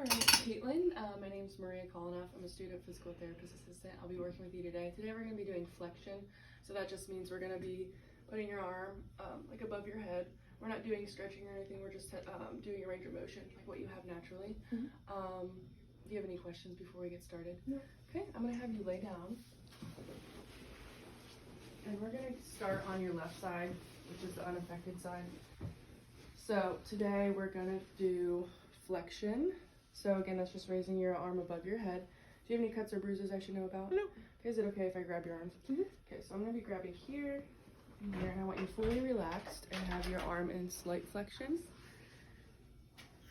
All right, Caitlin, my name's Maria Kolinoff. I'm a student physical therapist assistant. I'll be working with you today. Today we're going to be doing flexion. So that just means we're going to be putting your arm like above your head. We're not doing stretching or anything. We're just doing a range of motion, like what you have naturally. Do you have any questions before we get started? No. Okay, I'm going to have you lay down. And we're going to start on your left side, which is the unaffected side. So today we're going to do flexion. So again, that's just raising your arm above your head. Do you have any cuts or bruises I should know about? No. Okay, is it okay if I grab your arms? Okay, so I'm going to be grabbing here and here, and I want you fully relaxed and have your arm in slight flexion.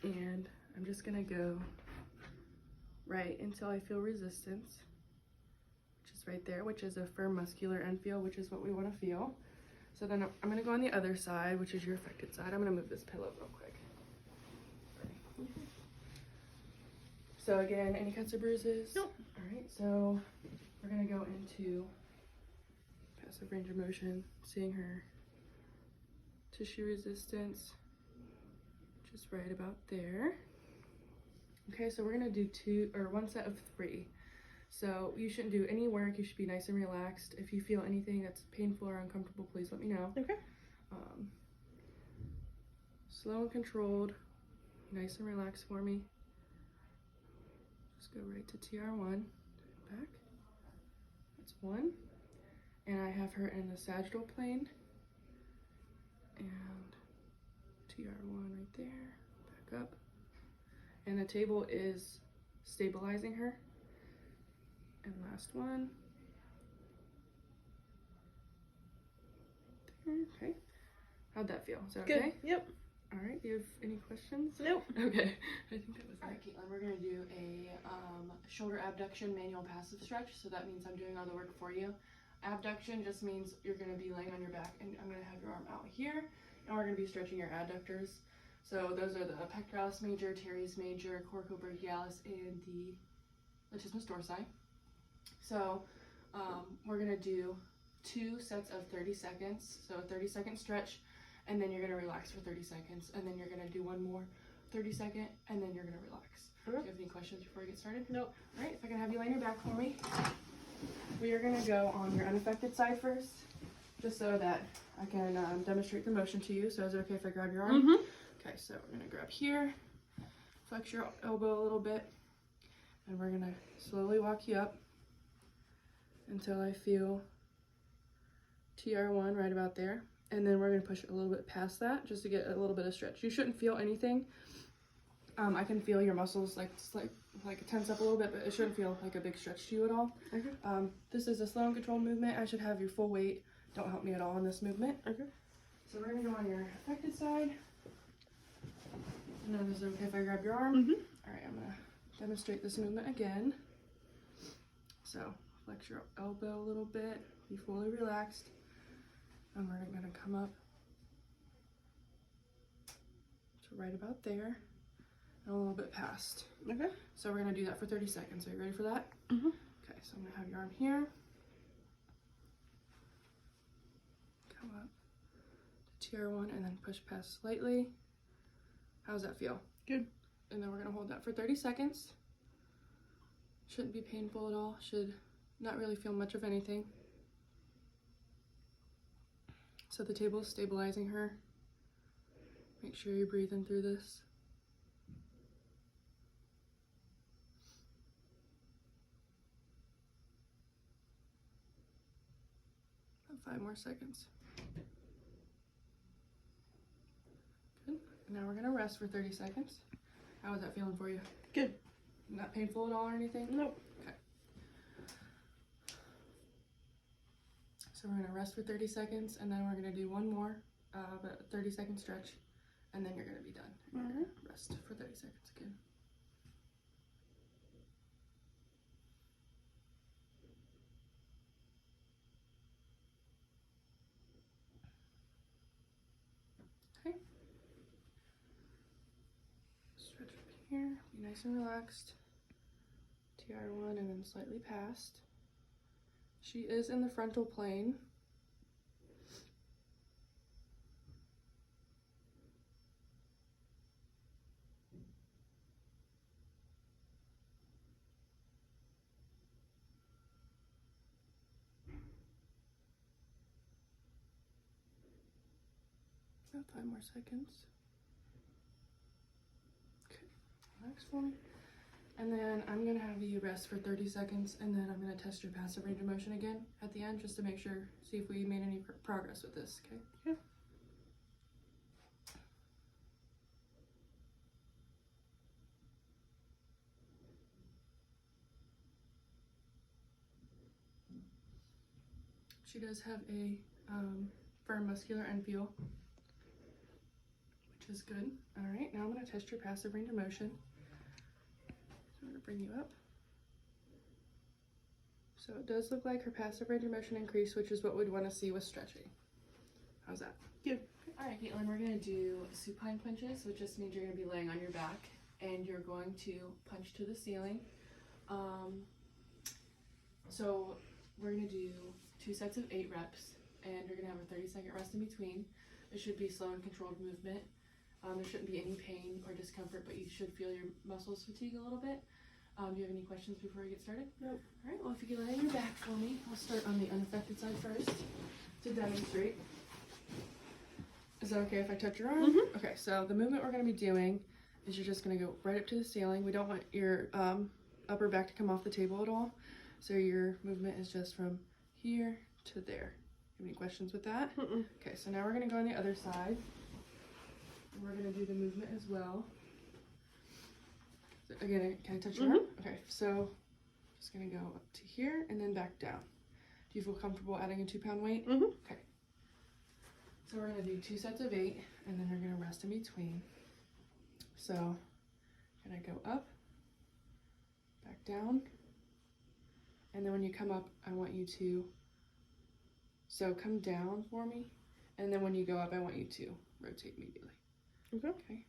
And I'm just going to go right until I feel resistance, which is right there, which is a firm muscular end feel, which is what we want to feel. So then I'm going to go on the other side, which is your affected side. I'm going to move this pillow real quick. So again, any cuts or bruises? Nope. All right, so we're going to go into passive range of motion, seeing her tissue resistance just right about there. Okay, so we're going to do one set of 3. So you shouldn't do any work. You should be nice and relaxed. If you feel anything that's painful or uncomfortable, please let me know. Okay. Slow and controlled, nice and relaxed for me. Just go right to TR1, back. That's 1. And I have her in the sagittal plane. And TR1 right there, back up. And the table is stabilizing her. And last one. There, okay. How'd that feel? Is that Good. okay? Yep. All right, do you have any questions? Nope. Okay, I think that was it. All right, Caitlin, we're gonna do a shoulder abduction manual passive stretch. So that means I'm doing all the work for you. Abduction just means you're gonna be laying on your back and I'm gonna have your arm out here and we're gonna be stretching your adductors. So those are the pectoralis major, teres major, coracobrachialis, and the latissimus dorsi. So we're gonna do 2 sets of 30 seconds. So a 30-second stretch, and then you're gonna relax for 30 seconds, and then you're gonna do one more 30-second, and then you're gonna relax. Do you have any questions before we get started? Nope. All right, if I can have you lay on your back for me. We are gonna go on your unaffected side first, just so that I can demonstrate the motion to you. So is it okay if I grab your arm? Okay, so we're gonna grab here, flex your elbow a little bit, and we're gonna slowly walk you up until I feel TR1 right about there. And then we're gonna push a little bit past that just to get a little bit of stretch. You shouldn't feel anything. I can feel your muscles like tense up a little bit, but it shouldn't feel like a big stretch to you at all. Okay. This is a slow and controlled movement. I should have your full weight. Don't help me at all in this movement. Okay. So we're gonna go on your affected side. And then is it okay if I grab your arm? All right, I'm gonna demonstrate this movement again. So flex your elbow a little bit, be fully relaxed. And we're gonna come up to right about there and a little bit past. Okay. So we're gonna do that for 30 seconds. Are you ready for that? Mhm. Okay, so I'm gonna have your arm here. Come up to TR1 and then push past slightly. How does that feel? Good. And then we're gonna hold that for 30 seconds. Shouldn't be painful at all. Should not really feel much of anything. So the table is stabilizing her. Make sure you're breathing through this. About 5 more seconds. Good. Now we're gonna rest for 30 seconds. How is that feeling for you? Good. Not painful at all or anything? Nope. Okay. So we're gonna rest for 30 seconds and then we're gonna do one more, but a 30-second stretch, and then you're gonna be done. You're gonna rest for 30 seconds again. Okay. Stretch from here, be nice and relaxed. TR1 and then slightly past. She is in the frontal plane. About 5 more seconds. Okay, relax for me. And then I'm gonna have you rest for 30 seconds, and then I'm gonna test your passive range of motion again at the end, just to make sure, see if we made any progress with this, okay? Yeah. She does have a firm muscular end feel, which is good. All right, now I'm gonna test your passive range of motion. So I'm gonna bring you up. So it does look like her passive range of motion increased, which is what we'd want to see with stretching. How's that? Good. All right, Caitlin, we're gonna do supine punches, which just means you're gonna be laying on your back and you're going to punch to the ceiling. So we're gonna do 2 sets of 8 reps, and you're gonna have a 30-second rest in between. It should be slow and controlled movement. There shouldn't be any pain or discomfort, but you should feel your muscles fatigue a little bit. Do you have any questions before we get started? Nope. All right, well, if you can lay on your back for me, I'll start on the unaffected side first to demonstrate. Is that okay if I touch your arm? Mhm. Okay, so the movement we're gonna be doing is you're just gonna go right up to the ceiling. We don't want your upper back to come off the table at all. So your movement is just from here to there. Have any questions with that? Mm-mm. Okay, so now we're gonna go on the other side. And we're gonna do the movement as well. So again, can I touch your arm? Okay, so just gonna go up to here and then back down. Do you feel comfortable adding a 2-pound weight? Mm-hmm. Okay. So we're gonna do 2 sets of 8, and then we're gonna rest in between. So, gonna go up, back down, and then when you come up, I want you to, so come down for me, and then when you go up, I want you to rotate immediately. Okay. Okay.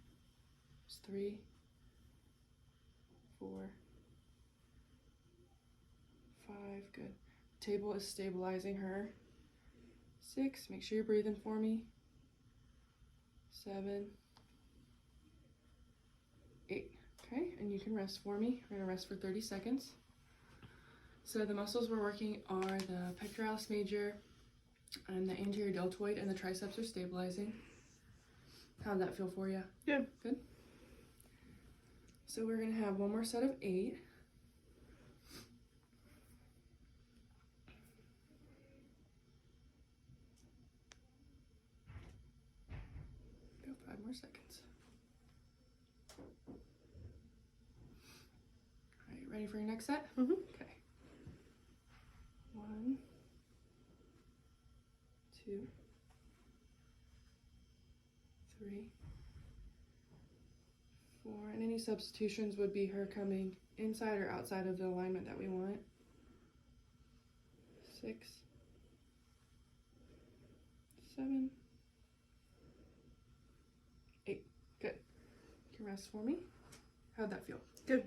It's 3, 4, 5, good. Table is stabilizing her. 6, make sure you're breathing for me. 7, 8, okay, and you can rest for me. We're gonna rest for 30 seconds. So the muscles we're working are the pectoralis major and the anterior deltoid, and the triceps are stabilizing. How'd that feel for you? Good. Good. So we're gonna have 1 more set of 8. Go 5 more seconds. All right, ready for your next set? Mm-hmm. Okay. 1, 2, 3, 4, and any substitutions would be her coming inside or outside of the alignment that we want. 6, 7, 8. Good. You can rest for me. How'd that feel? Good.